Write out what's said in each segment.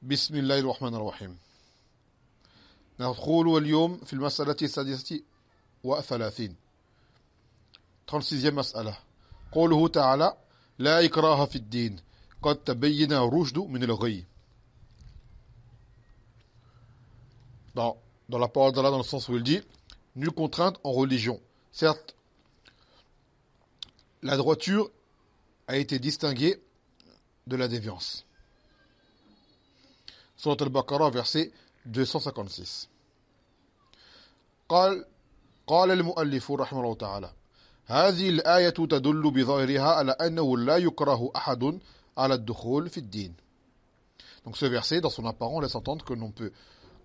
بسم الله الرحمن الرحيم. ندخل اليوم في المسألة السادسة وثلاثين 36e مسألة. قوله تعالى لا إكراه في الدين قد تبين الرشد من الغي. Dans la parole d'Allah, dans le sens où il dit nulle contrainte en religion. Certes, la droiture a été distinguée de la déviance. Surat al-Baqarah, verset 256. قال المؤلف رحمه الله تعالى هذه الآية تدل بظاهرها على أنه لا يكره أحد على الدخول في الدين. Donc ce verset, dans son apparent, laisse entendre que l'on peut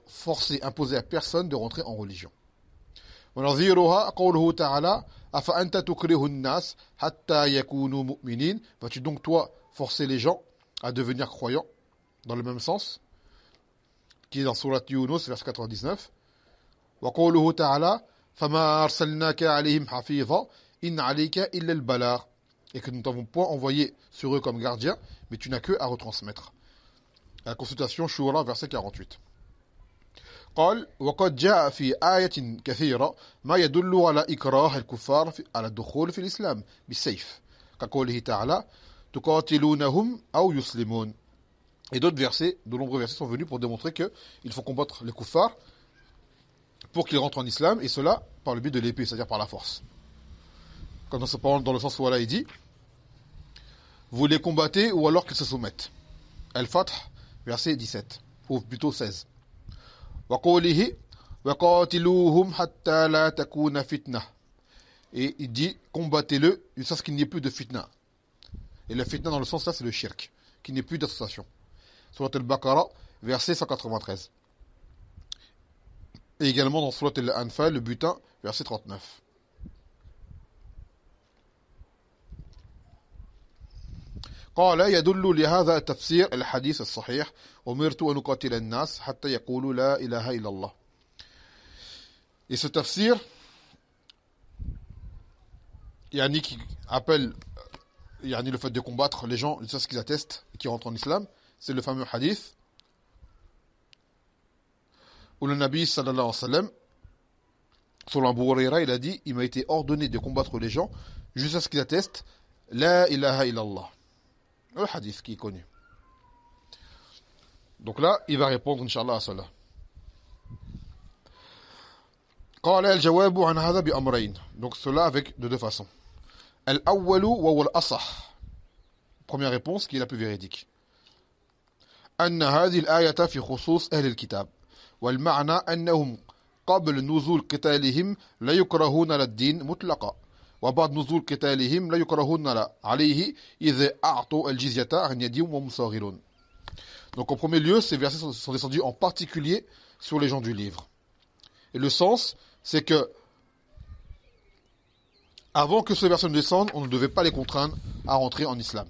forcer, imposer à personne de rentrer en religion. ونظيرها قوله تعالى أفأنت تكره الناس حتى يكونوا مؤمنين. Vas-tu donc toi forcer les gens à devenir croyants, dans le même sens, qui est dans Surat Yunus, verset 99. وقوله تعالى فما أرسلناك عليهم حفيظا إن عليك إلا البلاغ. Et que nous ne t'avons point envoyé sur eux comme gardien, mais tu n'as que à retransmettre. À la consultation Shura, verset 48. قال وقد جاء في آية كثيرة ما يدل على إكراه الكفار على الدخول في الإسلام بالسيف كقوله تعالى تقاتلونهم أو يسلمون. Et d'autres versets, de nombreux versets sont venus pour démontrer qu'il faut combattre les kuffars pour qu'ils rentrent en islam, et cela par le biais de l'épée, c'est-à-dire par la force. Comme dans ce parole, dans le sens où Allah dit vous les combattez ou alors qu'ils se soumettent. Al-Fath, verset 17, ou plutôt 16. وقوله وقاتلوهم حتى لا تكون فتنة. Et il dit combattez-le jusqu'à ce qu'il n'y ait plus de fitna. Et la fitna dans le sens là c'est le shirk, qu'il n'y ait plus d'association. Surat al-Baqarah, verset 193. Et également dans Surat al-Anfal, le butin, verset 39. قال يدل لهذا التفسير الحديث الصحيح أمرت أن أقاتل الناس حتى يقولوا لا إله إلا الله. Et ce tafsir, yani qui appelle yani le fait de combattre les gens, c'est ce qu'ils attestent, qui rentrent en islam, c'est le fameux hadith où le Nabi sallallahu alayhi wa sallam, sur l'Abu Huraira, il a dit il m'a été ordonné de combattre les gens jusqu'à ce qu'ils attestent la ilaha illallah. Le hadith qui est connu. Donc là, il va répondre, Inch'Allah, à cela. قال الجواب عن هذا بأمرين. Donc cela avec de deux façons. الأول وهو الأصح. Première réponse qui est la plus véridique. أن هذه الآية في خصوص أهل الكتاب. والمعنى أنهم قبل نزول قتالهم لا يكرهون للدين مطلقا. وبعد نزول قتالهم لا يكرهون عليه إذا أعطوا الجزية عن يدهم وهم صاغرون. Donc en premier lieu, ces versets sont descendus en particulier sur les gens du livre. Et le sens, c'est que avant que ces versets ne descendent, on ne devait pas les contraindre à rentrer en islam,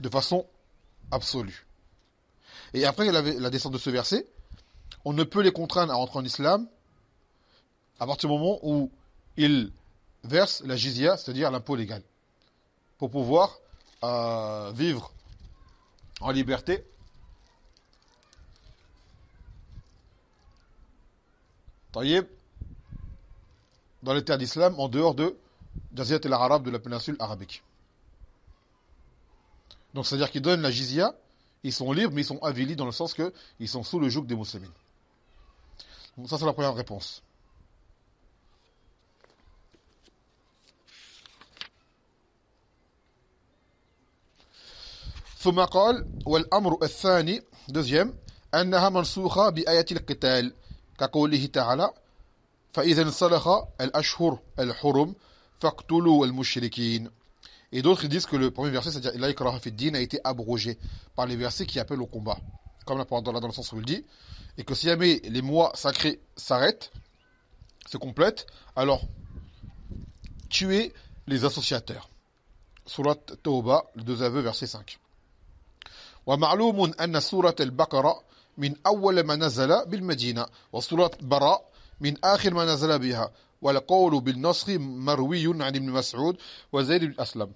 de façon absolue. Et après la descente de ce verset, on ne peut les contraindre à rentrer en islam à partir du moment où ils versent la jizya, c'est-à-dire l'impôt légal, pour pouvoir vivre en liberté dans les terres d'islam en dehors de Jaziyat al-Arab, de la péninsule arabique. Donc c'est-à-dire qu'ils donnent la jizya, ils sont libres, mais ils sont avilis dans le sens qu'ils sont sous le joug des musulmans. Donc ça c'est la première réponse. ثم قال والأمر الثاني deuxième أنها منسوخة بآية القتال كقوله تعالى فإذا انسلخ الأشهر الحرم فاقتلوا المشركين. Et d'autres disent que le premier verset, c'est-à-dire la ikraha fi din, a été abrogé par les versets qui appellent au combat, comme la parole d'Allah dans le sens où il dit, et que si jamais les mois sacrés s'arrêtent, se complètent, alors tuez les associateurs. Surat Tawbah, le 2 aveux, verset 5. ومعلوم أن سورة البقرة من أول ما نزل بالمدينة وسورة براء من آخر ما نزل بها والقول بالنسخ مروي عن ابن مسعود وزيد بن أسلم.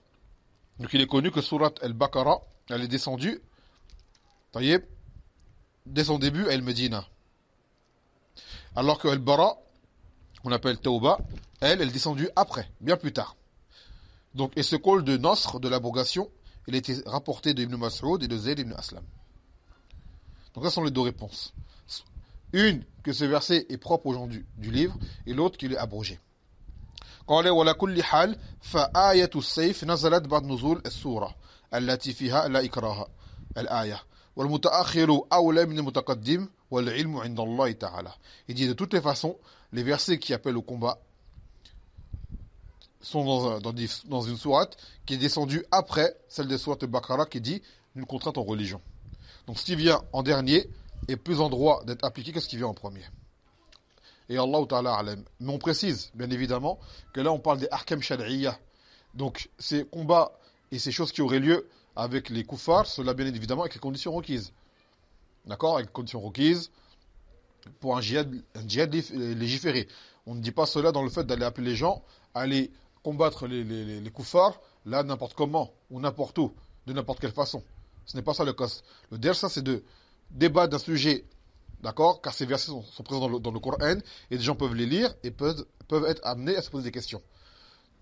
Donc il est connu que Surat al-Baqarah, elle est descendue dès son début à El-Medina. Alors que El-Bara, on appelle Tauba, elle est descendue après, bien plus tard. Donc, et ce col de Nasr, de l'abrogation, il a été rapporté de Ibn Mas'ud et de Zayd ibn Aslam. Donc, ça sont les deux réponses. Une, que ce verset est propre aux gens du livre, et l'autre qu'il est abrogé. قال ولا كل حال فآية السيف نزلت بعد نزول السورة التي فيها لا إكراه الآية والمتأخر أولى من المتقدم والعلم عند الله تعالى. Il dit de toutes les façons, les versets qui appellent au combat sont dans une sourate qui est descendue après celle des sourates Baqara qui dit une contrainte en religion. Donc ce qui vient en dernier est plus en droit d'être appliqué que ce qui vient en premier. Et Allah Ta'ala alam. Mais on précise, bien évidemment, que là on parle des ahkam shar'iyya. Donc ces combats et ces choses qui auraient lieu avec les kuffars, cela bien évidemment avec les conditions requises. D'accord? Avec les conditions requises pour un djihad légiféré. On ne dit pas cela dans le fait d'aller appeler les gens à aller combattre les kuffars, là n'importe comment, ou n'importe où, de n'importe quelle façon. Ce n'est pas ça le cas. Le der, ça c'est de débattre d'un sujet. D'accord? Car ces versets sont présents dans le Coran et des gens peuvent les lire et peuvent être amenés à se poser des questions.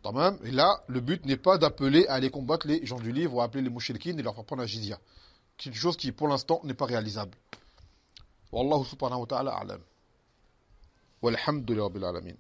Quand même, et là, le but n'est pas d'appeler à aller combattre les gens du livre ou à appeler les mouchriquins et leur faire prendre la jizya. C'est une chose qui, pour l'instant, n'est pas réalisable. Wallahu subhanahu wa ta'ala a'lam. Walhamdulillahi rabbil alamin.